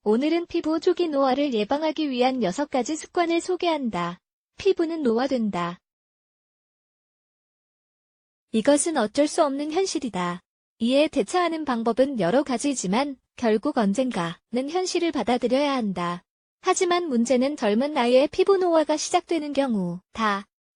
오늘은 피부 초기 노화를 예방하기 위한 6가지 습관을 소개한다. 피부는 노화된다. 이것은 어쩔 수 없는 현실이다. 이에 대처하는 방법은 여러 가지이지만 결국 언젠가는 현실을 받아들여야 한다. 하지만 문제는 젊은 나이에 피부 노화가 시작되는 경우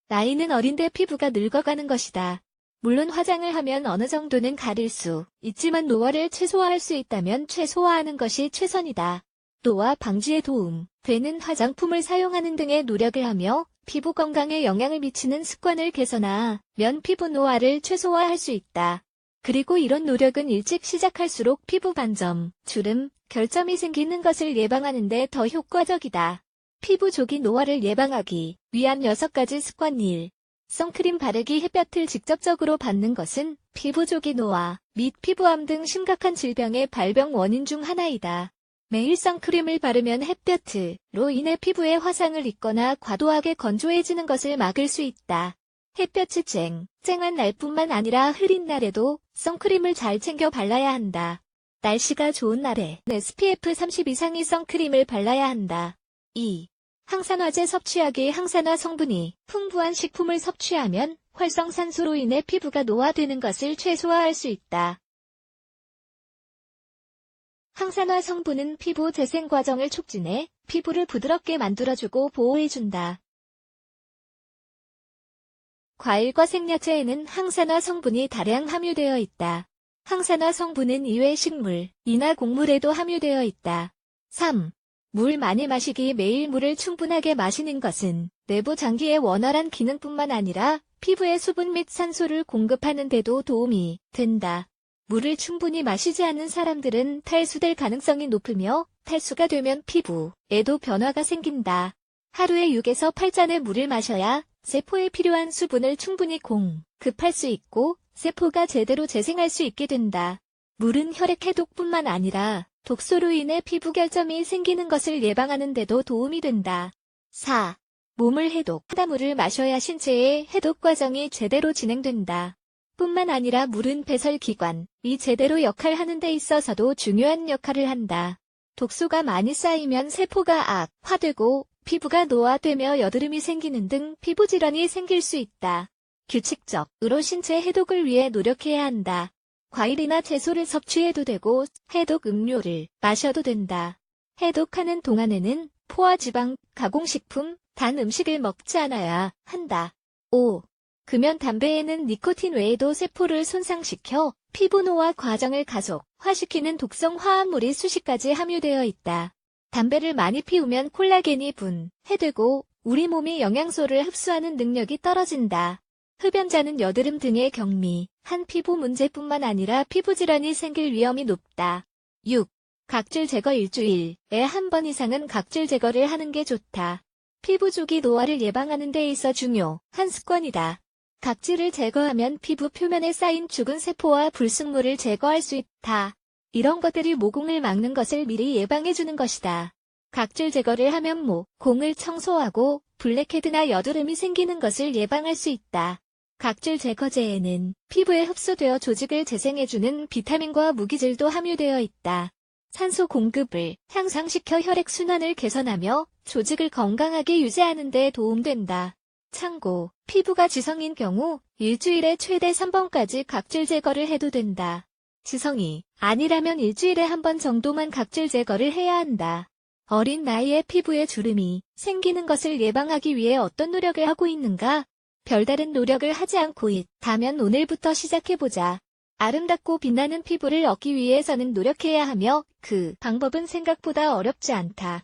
나이는 어린데 피부가 늙어가는 것이다. 물론 화장을 하면 어느 정도는 가릴 수 있지만 노화를 최소화할 수 있다면 최소화하는 것이 최선이다. 노화 방지에 도움 되는 화장품을 사용하는 등의 노력을 하며 피부 건강에 영향을 미치는 습관을 개선하면 피부 노화를 최소화할 수 있다. 그리고 이런 노력은 일찍 시작할수록 피부 반점, 주름, 결점이 생기는 것을 예방하는 데 더 효과적이다. 피부 조기 노화를 예방하기 위한 6가지 습관 1. 선크림 바르기. 햇볕을 직접적으로 받는 것은 피부 조기 노화 및 피부암 등 심각한 질병의 발병 원인 중 하나이다. 매일 선크림을 바르면 햇볕으로 인해 피부에 화상을 입거나 과도하게 건조해지는 것을 막을 수 있다. 햇볕이 쨍쨍한 날뿐만 아니라 흐린 날에도 선크림을 잘 챙겨 발라야 한다. 날씨가 좋은 날에 SPF 30 이상의 선크림을 발라야 한다. 2. 항산화제 섭취하기. 항산화 성분이 풍부한 식품을 섭취하면 활성산소로 인해 피부가 노화되는 것을 최소화할 수 있다. 항산화 성분은 피부 재생 과정을 촉진해 피부를 부드럽게 만들어주고 보호해준다. 과일과 생야채에는 항산화 성분이 다량 함유되어 있다. 항산화 성분은 이외 식물이나 곡물에도 함유되어 있다. 3. 물 많이 마시기. 매일 물을 충분하게 마시는 것은 내부 장기의 원활한 기능뿐만 아니라 피부에 수분 및 산소를 공급하는 데도 도움이 된다. 물을 충분히 마시지 않는 사람들은 탈수될 가능성이 높으며 탈수가 되면 피부에도 변화가 생긴다. 하루에 6에서 8잔의 물을 마셔야 세포에 필요한 수분을 충분히 공급할 수 있고 세포가 제대로 재생할 수 있게 된다. 물은 혈액 해독뿐만 아니라 독소로 인해 피부 결점이 생기는 것을 예방하는 데도 도움이 된다. 4. 몸을 해독하다. 물을 마셔야 신체의 해독 과정이 제대로 진행된다. 뿐만 아니라 물은 배설기관이 제대로 역할하는 데 있어서도 중요한 역할을 한다. 독소가 많이 쌓이면 세포가 악화되고 피부가 노화되며 여드름이 생기는 등 피부 질환이 생길 수 있다. 규칙적으로 신체 해독을 위해 노력해야 한다. 과일이나 채소를 섭취해도 되고 해독 음료를 마셔도 된다. 해독하는 동안에는 포화 지방, 가공식품, 단 음식을 먹지 않아야 한다. 5. 금연. 담배에는 니코틴 외에도 세포를 손상시켜 피부 노화 과정을 가속화시키는 독성 화합물이 수십 가지 함유되어 있다. 담배를 많이 피우면 콜라겐이 분해되고 우리 몸이 영양소를 흡수하는 능력이 떨어진다. 흡연자는 여드름 등의 경미한 피부 문제뿐만 아니라 피부 질환이 생길 위험이 높다. 6. 각질 제거. 일주일에 한 번 이상은 각질 제거를 하는 게 좋다. 피부 조기 노화를 예방하는 데 있어 중요한 습관이다. 각질을 제거하면 피부 표면에 쌓인 죽은 세포와 불순물을 제거할 수 있다. 이런 것들이 모공을 막는 것을 미리 예방해주는 것이다. 각질 제거를 하면 모공을 청소하고 블랙헤드나 여드름이 생기는 것을 예방할 수 있다. 각질 제거제에는 피부에 흡수되어 조직을 재생해주는 비타민과 무기질도 함유되어 있다. 산소 공급을 향상시켜 혈액순환을 개선하며 조직을 건강하게 유지하는 데 도움된다. 참고, 피부가 지성인 경우 일주일에 최대 3번까지 각질 제거를 해도 된다. 지성이 아니라면 일주일에 한 번 정도만 각질 제거를 해야 한다. 어린 나이에 피부에 주름이 생기는 것을 예방하기 위해 어떤 노력을 하고 있는가? 별다른 노력을 하지 않고 있다면 오늘부터 시작해보자. 아름답고 빛나는 피부를 얻기 위해서는 노력해야 하며 그 방법은 생각보다 어렵지 않다.